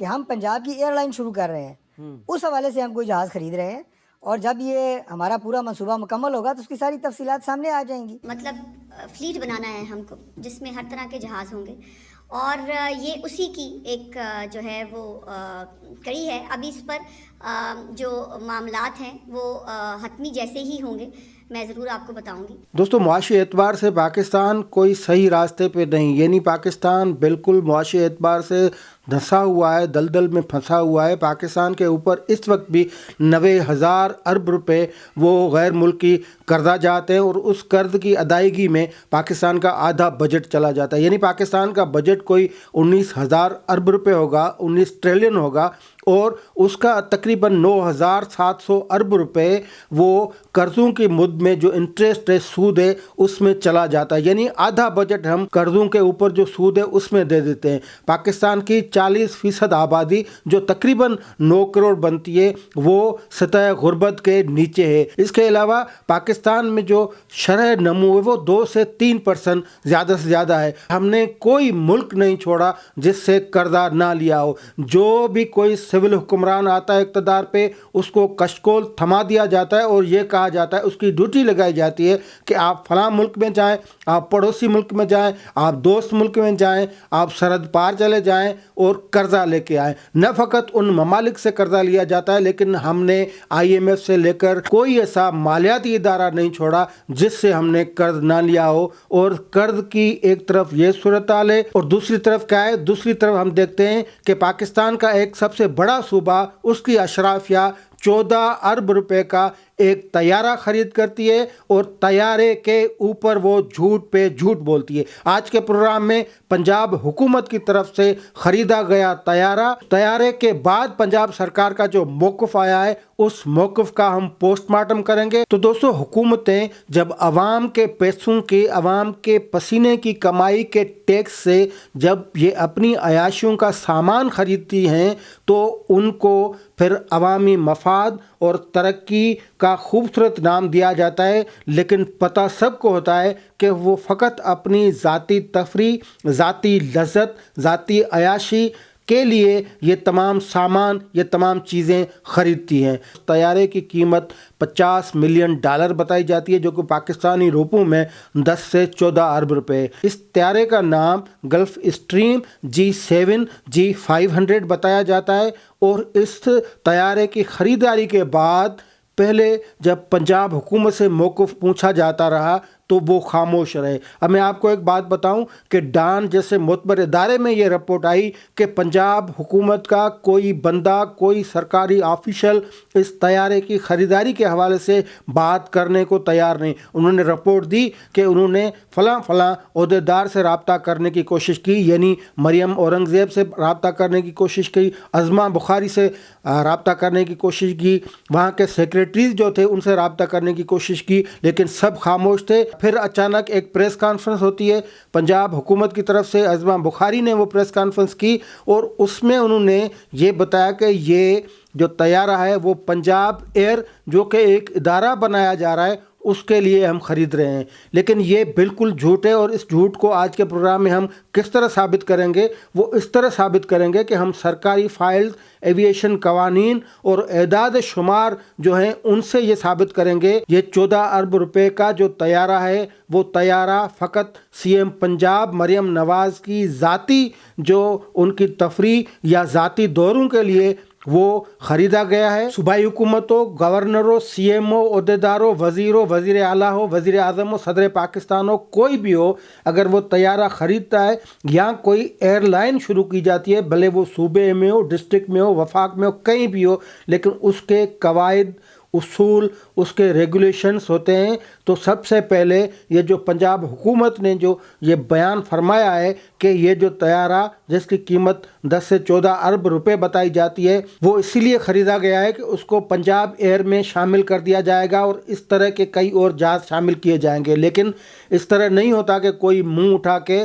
کہ ہم پنجاب کی ایئر لائن شروع کر رہے ہیں، اس حوالے سے ہم کوئی جہاز خرید رہے ہیں، اور جب یہ ہمارا پورا منصوبہ مکمل ہوگا تو اس کی ساری تفصیلات سامنے آ جائیں گی۔ مطلب فلیٹ بنانا ہے ہم کو، جس میں ہر طرح کے جہاز ہوں گے، اور یہ اسی کی ایک جو ہے وہ کڑی ہے۔ ابھی اس پر جو معاملات ہیں وہ حتمی جیسے ہی ہوں گے، میں ضرور آپ کو بتاؤں گی۔ دوستو، معاشی اعتبار سے پاکستان کوئی صحیح راستے پہ نہیں، یعنی پاکستان بالکل معاشی اعتبار سے دھنسا ہوا ہے، دلدل میں پھنسا ہوا ہے۔ پاکستان کے اوپر اس وقت بھی 90,000 ارب روپے وہ غیر ملکی قرضہ جاتے ہیں، اور اس قرض کی ادائیگی میں پاکستان کا آدھا بجٹ چلا جاتا ہے۔ یعنی پاکستان کا بجٹ کوئی 19,000 ارب روپے ہوگا، 19 ٹریلین ہوگا، اور اس کا تقریباً 9,700 ارب روپے وہ قرضوں کی مد میں جو انٹرسٹ ہے، سود ہے، اس میں چلا جاتا ہے۔ یعنی آدھا بجٹ ہم قرضوں کے اوپر جو سود ہے اس میں دے دیتے ہیں۔ پاکستان کی 40% آبادی جو تقریباً 9 کروڑ بنتی ہے، وہ سطح غربت کے نیچے ہے۔ اس کے علاوہ پاکستان میں جو شرح نمو ہے وہ 2 سے 3% زیادہ سے زیادہ ہے۔ ہم نے کوئی ملک نہیں چھوڑا جس سے قرضہ نہ لیا ہو۔ جو بھی کوئی سول حکمران آتا ہے اقتدار پہ، اس کو کشکول تھما دیا جاتا ہے اور یہ کہا جاتا ہے، اس کی ڈیوٹی لگائی جاتی ہے کہ آپ فلاں ملک میں جائیں، آپ پڑوسی ملک میں جائیں، آپ دوست ملک میں جائیں، آپ سرحد پار چلے جائیں اور قرضہ لے کے آئیں۔ نہ فقط ان ممالک سے قرضہ لیا جاتا ہے، لیکن ہم نے IMF سے لے کر کوئی ایسا مالیاتی ادارہ نہیں چھوڑا جس سے ہم نے قرض نہ لیا ہو۔ اور قرض کی ایک طرف یہ صورتحال ہے، اور دوسری طرف کیا ہے؟ دوسری طرف ہم دیکھتے ہیں کہ پاکستان کا ایک سب سے بڑا صوبہ، اس کی اشرافیہ 14 ارب روپے کا ایک طیارہ خرید کرتی ہے، اور طیارے کے اوپر وہ جھوٹ پہ جھوٹ بولتی ہے۔ آج کے پروگرام میں پنجاب حکومت کی طرف سے خریدا گیا طیارے کے بعد پنجاب سرکار کا جو موقف آیا ہے، اس موقف کا ہم پوسٹ مارٹم کریں گے۔ تو دوستو، حکومتیں جب عوام کے پیسوں کی، عوام کے پسینے کی کمائی کے ٹیکس سے جب یہ اپنی عیاشیوں کا سامان خریدتی ہیں، تو ان کو پھر عوامی مفاد اور ترقی کا خوبصورت نام دیا جاتا ہے، لیکن پتہ سب کو ہوتا ہے کہ وہ فقط اپنی ذاتی تفریح، ذاتی لذت، ذاتی عیاشی کے لیے یہ تمام سامان، یہ تمام چیزیں خریدتی ہیں۔ طیارے کی قیمت $50 ملین بتائی جاتی ہے، جو کہ پاکستانی روپوں میں 10 سے 14 ارب روپے۔ اس طیارے کا نام گلف اسٹریم G7 G500 بتایا جاتا ہے، اور اس طیارے کی خریداری کے بعد پہلے جب پنجاب حکومت سے موقف پوچھا جاتا رہا تو وہ خاموش رہے۔ اب میں آپ کو ایک بات بتاؤں کہ ڈان جیسے معتبر ادارے میں یہ رپورٹ آئی کہ پنجاب حکومت کا کوئی بندہ، کوئی سرکاری آفیشل اس طیارے کی خریداری کے حوالے سے بات کرنے کو تیار نہیں۔ انہوں نے رپورٹ دی کہ انہوں نے فلاں عہدیدار سے رابطہ کرنے کی کوشش کی، یعنی مریم اورنگزیب سے رابطہ کرنے کی کوشش کی، عظمہ بخاری سے رابطہ کرنے کی کوشش کی، وہاں کے سیکریٹریز جو تھے ان سے رابطہ کرنے کی کوشش کی، لیکن سب خاموش تھے۔ پھر اچانک ایک پریس کانفرنس ہوتی ہے پنجاب حکومت کی طرف سے، عظمہ بخاری نے وہ پریس کانفرنس کی، اور اس میں انہوں نے یہ بتایا کہ یہ جو طیارہ ہے وہ پنجاب ایئر، جو کہ ایک ادارہ بنایا جا رہا ہے، اس کے لیے ہم خرید رہے ہیں۔ لیکن یہ بالکل جھوٹ ہے، اور اس جھوٹ کو آج کے پروگرام میں ہم کس طرح ثابت کریں گے؟ وہ اس طرح ثابت کریں گے کہ ہم سرکاری فائلز، ایویشن قوانین اور اعداد شمار جو ہیں ان سے یہ ثابت کریں گے۔ یہ 14 ارب روپے کا جو طیارہ ہے، وہ طیارہ فقط CM پنجاب مریم نواز کی ذاتی جو ان کی تفریح یا ذاتی دوروں کے لیے وہ خریدا گیا ہے۔ صوبائی حکومتوں، گورنروں، CMO، عہدیداروں، وزیروں، وزیر اعلیٰ ہو، وزیر اعظم ہو، صدر پاکستان ہو، کوئی بھی ہو، اگر وہ طیارہ خریدتا ہے یا کوئی ایئر لائن شروع کی جاتی ہے، بھلے وہ صوبے میں ہو، ڈسٹرکٹ میں ہو، وفاق میں ہو، کہیں بھی ہو، لیکن اس کے قواعد، اصول، اس کے ریگولیشنز ہوتے ہیں۔ تو سب سے پہلے یہ جو پنجاب حکومت نے جو یہ بیان فرمایا ہے کہ یہ جو طیارہ جس کی قیمت 10 سے 14 ارب روپے بتائی جاتی ہے، وہ اسی لیے خریدا گیا ہے کہ اس کو پنجاب ایئر میں شامل کر دیا جائے گا، اور اس طرح کے کئی اور جہاز شامل کیے جائیں گے۔ لیکن اس طرح نہیں ہوتا کہ کوئی منہ اٹھا کے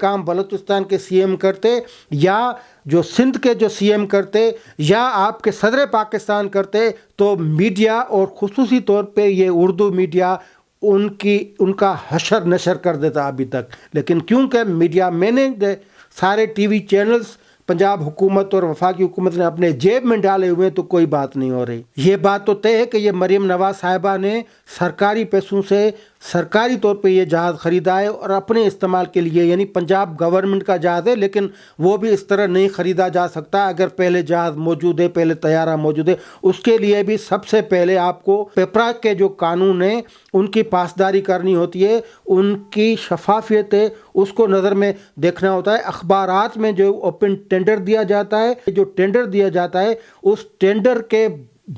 کام بلوچستان کے سی ایم کرتے یا جو سندھ کے جو سی ایم کرتے یا آپ کے صدر پاکستان کرتے تو میڈیا اور خصوصی طور پہ یہ اردو میڈیا ان کا حشر نشر کر دیتا ابھی تک. لیکن کیونکہ میڈیا مینج سارے ٹی وی چینلز پنجاب حکومت اور وفاقی حکومت نے اپنے جیب میں ڈالے ہوئے تو کوئی بات نہیں ہو رہی. یہ بات تو طے ہے کہ یہ مریم نواز صاحبہ نے سرکاری پیسوں سے سرکاری طور پہ یہ جہاز خریدا ہے اور اپنے استعمال کے لیے, یعنی پنجاب گورنمنٹ کا جہاز ہے لیکن وہ بھی اس طرح نہیں خریدا جا سکتا اگر پہلے جہاز موجود ہے, پہلے طیارہ موجود ہے. اس کے لیے بھی سب سے پہلے آپ کو پیپرا کے جو قانون ہیں ان کی پاسداری کرنی ہوتی ہے, ان کی شفافیت ہے اس کو نظر میں دیکھنا ہوتا ہے. اخبارات میں جو اوپن ٹینڈر دیا جاتا ہے, جو ٹینڈر دیا جاتا ہے اس ٹینڈر کے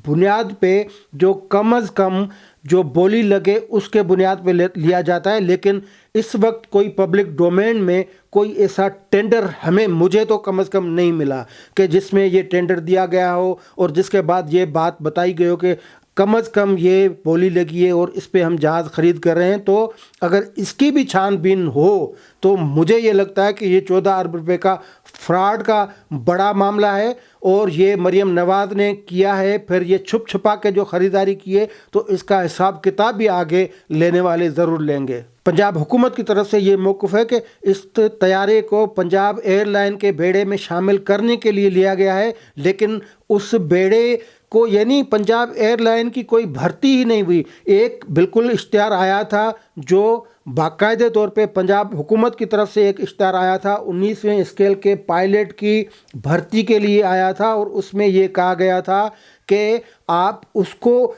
بنیاد پہ جو کم از کم جو بولی لگے اس کے بنیاد پہ لیا جاتا ہے. لیکن اس وقت کوئی پبلک ڈومین میں کوئی ایسا ٹینڈر مجھے تو کم از کم نہیں ملا کہ جس میں یہ ٹینڈر دیا گیا ہو اور جس کے بعد یہ بات بتائی گئی ہو کہ کم از کم یہ بولی لگی ہے اور اس پہ ہم جہاز خرید کر رہے ہیں. تو اگر اس کی بھی چھان بین ہو تو مجھے یہ لگتا ہے کہ یہ 14 ارب روپے کا فراڈ کا بڑا معاملہ ہے اور یہ مریم نواز نے کیا ہے. پھر یہ چھپ چھپا کے جو خریداری کی ہے تو اس کا حساب کتاب بھی آگے لینے والے ضرور لیں گے. پنجاب حکومت کی طرف سے یہ موقف ہے کہ اس طیارے کو پنجاب ایئر لائن کے بیڑے میں شامل کرنے کے لیے لیا گیا ہے, لیکن اس بیڑے کو یعنی پنجاب ایئر لائن کی کوئی بھرتی ہی نہیں ہوئی. ایک بالکل اشتہار آیا تھا جو باقاعدہ طور پہ پنجاب حکومت کی طرف سے ایک اشتہار آیا تھا 19ویں اسکیل کے پائلٹ کی بھرتی کے لیے آیا تھا اور اس میں یہ کہا گیا تھا کہ آپ اس کو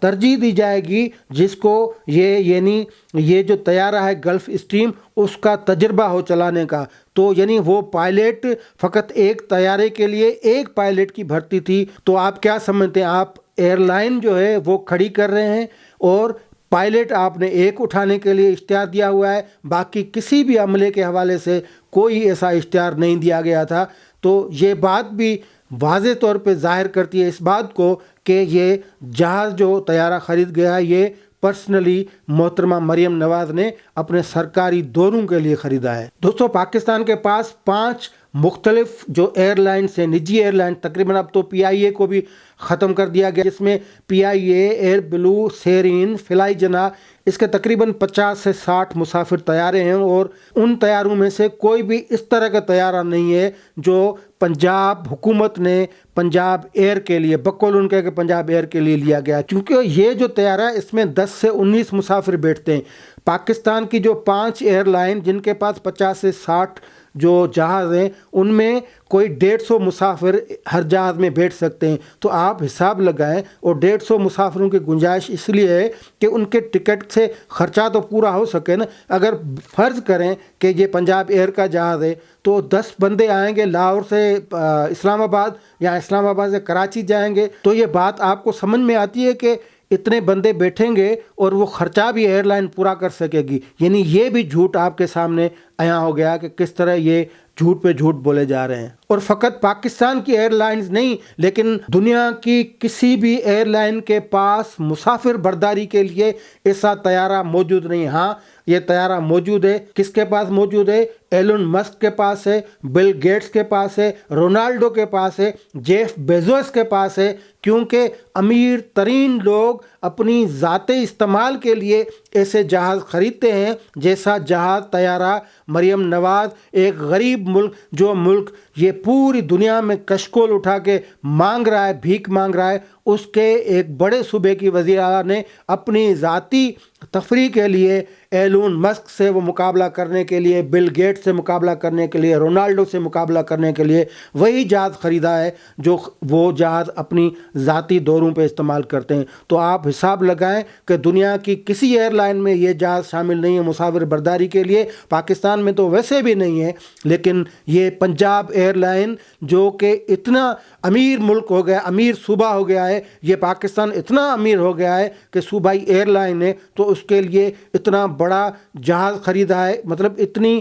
ترجیح دی جائے گی جس کو یعنی یہ جو طیارہ ہے گلف اسٹریم اس کا تجربہ ہو چلانے کا. تو یعنی وہ پائلٹ فقط ایک طیارے کے لیے ایک پائلٹ کی بھرتی تھی. تو آپ کیا سمجھتے ہیں, آپ ایئر لائن جو ہے وہ کھڑی کر رہے ہیں اور پائلٹ آپ نے ایک اٹھانے کے لیے اشتہار دیا ہوا ہے, باقی کسی بھی عملے کے حوالے سے کوئی ایسا اشتہار نہیں دیا گیا تھا. تو یہ بات بھی واضح طور پہ ظاہر کرتی ہے اس بات کو کہ یہ جہاز جو طیارہ خرید گیا یہ پرسنلی محترمہ مریم نواز نے اپنے سرکاری دوروں کے لیے خریدا ہے. دوستو, پاکستان کے پاس 5 مختلف جو ایئر لائنس ہیں, نجی ایئر لائن, تقریباً اب تو پی آئی اے کو بھی ختم کر دیا گیا, جس میں پی آئی اے, ایئر بلو, سیرین, فلائی جنا, اس کے تقریباً 50 سے 60 مسافر طیارے ہیں اور ان طیاروں میں سے کوئی بھی اس طرح کا طیارہ نہیں ہے جو پنجاب حکومت نے پنجاب ایئر کے لیے بقول ان کے پنجاب ایئر کے لیے لیا گیا, کیونکہ یہ جو طیارہ ہے اس میں 10 سے 19 مسافر بیٹھتے ہیں. پاکستان کی جو 5 ایئر لائن جن کے پاس 50 سے 60 جو جہاز ہیں ان میں کوئی 150 مسافر ہر جہاز میں بیٹھ سکتے ہیں. تو آپ حساب لگائیں, اور 150 مسافروں کی گنجائش اس لیے ہے کہ ان کے ٹکٹ سے خرچہ تو پورا ہو سکے نا. اگر فرض کریں کہ یہ پنجاب ایئر کا جہاز ہے تو 10 بندے آئیں گے لاہور سے اسلام آباد یا اسلام آباد سے کراچی جائیں گے, تو یہ بات آپ کو سمجھ میں آتی ہے کہ اتنے بندے بیٹھیں گے اور وہ خرچہ بھی ایئر لائن پورا کر سکے گی. یعنی یہ بھی جھوٹ آپ کے سامنے عیاں ہو گیا کہ کس طرح یہ جھوٹ پہ جھوٹ بولے جا رہے ہیں. اور فقط پاکستان کی ایئر لائنز نہیں لیکن دنیا کی کسی بھی ایئر لائن کے پاس مسافر برداری کے لیے ایسا طیارہ موجود نہیں. ہاں, یہ طیارہ موجود ہے. کس کے پاس موجود ہے؟ ایلن مسک کے پاس ہے, بل گیٹس کے پاس ہے, رونالڈو کے پاس ہے, جیف بیزوس کے پاس ہے, کیونکہ امیر ترین لوگ اپنی ذاتی استعمال کے لیے ایسے جہاز خریدتے ہیں جیسا جہاز طیارہ مریم نواز ایک غریب ملک, جو ملک یہ پوری دنیا میں کشکول اٹھا کے مانگ رہا ہے, بھیک مانگ رہا ہے, اس کے ایک بڑے صوبے کی وزیر اعلیٰ نے اپنی ذاتی تفریح کے لیے ایلون مسک سے وہ مقابلہ کرنے کے لیے, بل گیٹ سے مقابلہ کرنے کے لیے, رونالڈو سے مقابلہ کرنے کے لیے وہی جہاز خریدا ہے جو وہ جہاز اپنی ذاتی دوروں پہ استعمال کرتے ہیں. تو آپ حساب لگائیں کہ دنیا کی کسی ایئر لائن میں یہ جہاز شامل نہیں ہے مسافر برداری کے لیے. پاکستان میں تو ویسے بھی نہیں ہے, لیکن یہ پنجاب ایئر لائن جو کہ اتنا امیر ملک ہو گیا, امیر صوبہ ہو گیا ہے, یہ پاکستان اتنا امیر ہو گیا ہے کہ صوبائی ایئر لائن ہے, تو اس کے لیے اتنا بڑا جہاز خریدا ہے, مطلب اتنی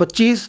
25